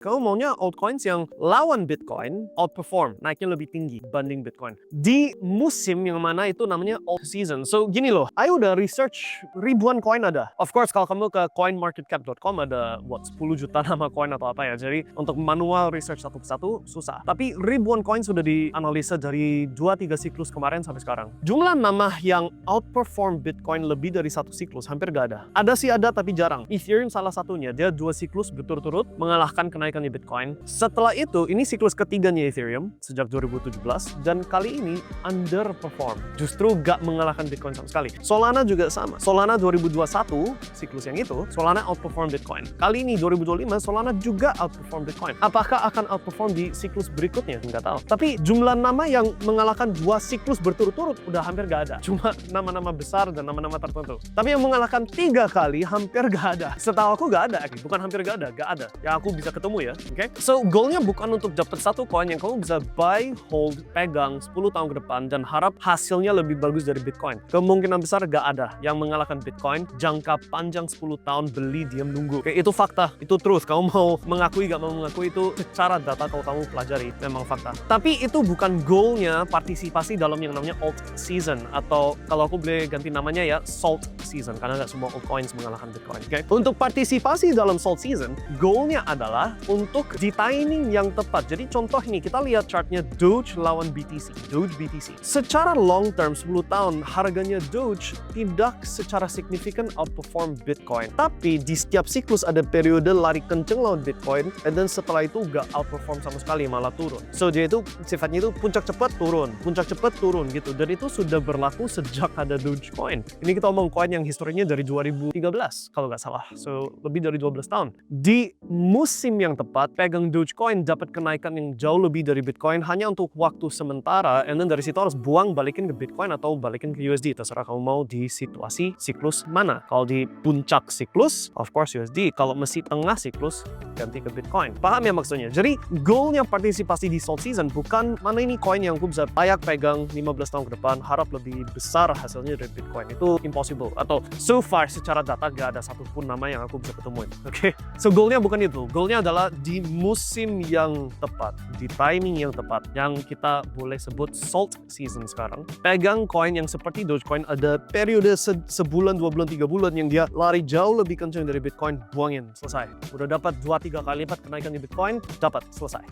Kamu maunya altcoins yang lawan Bitcoin, outperform, naiknya lebih tinggi banding Bitcoin. Di musim yang mana itu namanya alt season. So gini loh, ayo udah research ribuan koin ada. Of course kalau kamu ke coinmarketcap.com ada 10 juta nama koin atau apa ya. Jadi untuk manual research satu persatu susah. Tapi ribuan koin sudah dianalisa dari 2-3 siklus kemarin sampai sekarang. Jumlah nama yang outperform Bitcoin lebih dari satu siklus hampir gak ada. Ada sih ada tapi jarang. Ethereum salah satunya, dia 2 siklus berturut-turut mengalahkan kenaikannya Bitcoin. Setelah itu, ini siklus ketiganya Ethereum sejak 2017 dan kali ini underperform. Justru gak mengalahkan Bitcoin sama sekali. Solana juga sama. Solana 2021, siklus yang itu, Solana outperform Bitcoin. Kali ini 2025, Solana juga outperform Bitcoin. Apakah akan outperform di siklus berikutnya? Nggak tahu. Tapi jumlah nama yang mengalahkan 2 siklus berturut-turut udah hampir gak ada. Cuma nama-nama besar dan nama-nama tertentu. Tapi yang mengalahkan 3 kali hampir gak ada. Setahu aku gak ada. Bukan hampir gak ada. Yang aku bisa ketemu ya. Oke? So, goalnya bukan untuk dapat satu koin yang kamu bisa buy, hold, pegang 10 tahun ke depan dan harap hasilnya lebih bagus dari Bitcoin. Kemungkinan besar gak ada yang mengalahkan Bitcoin jangka panjang 10 tahun beli diam nunggu. Oke, itu fakta, itu truth. Kamu mau mengakui gak mau mengakui itu secara data kalau kamu pelajari memang fakta. Tapi itu bukan goalnya partisipasi dalam yang namanya alt season atau kalau aku boleh ganti namanya ya salt season karena gak semua altcoins mengalahkan Bitcoin. Oke? Untuk partisipasi dalam salt season, goalnya adalah untuk di timing yang tepat. Jadi contoh ini, kita lihat chartnya Doge lawan BTC. Doge BTC. Secara long term, 10 tahun, harganya Doge tidak secara signifikan outperform Bitcoin. Tapi di setiap siklus ada periode lari kenceng lawan Bitcoin, dan setelah itu gak outperform sama sekali, malah turun. So dia itu sifatnya itu puncak cepat turun gitu. Dan itu sudah berlaku sejak ada Dogecoin. Ini kita omong koin yang historinya dari 2013 kalau nggak salah. So lebih dari 12 tahun. Di musim yang tepat, pegang Dogecoin dapat kenaikan yang jauh lebih dari Bitcoin hanya untuk waktu sementara, and then dari situ harus buang balikin ke Bitcoin atau balikin ke USD, terserah kamu mau di situasi siklus mana. Kalau di puncak siklus, of course USD. Kalau masih tengah siklus, ganti ke Bitcoin. Paham ya maksudnya? Jadi goalnya partisipasi di salt season bukan mana ini koin yang aku bisa layak pegang 15 tahun ke depan, harap lebih besar hasilnya dari Bitcoin. Itu impossible. Atau so far secara data gak ada satupun nama yang aku bisa ketemuin. Oke? So goalnya bukan itu. Goalnya adalah di musim yang tepat, di timing yang tepat, yang kita boleh sebut salt season sekarang. Pegang koin yang seperti Dogecoin, ada periode sebulan, 2 bulan, 3 bulan yang dia lari jauh lebih kencang dari Bitcoin, buangin, selesai. Udah dapat 2-3 kali lipat kenaikan di Bitcoin, dapat, selesai.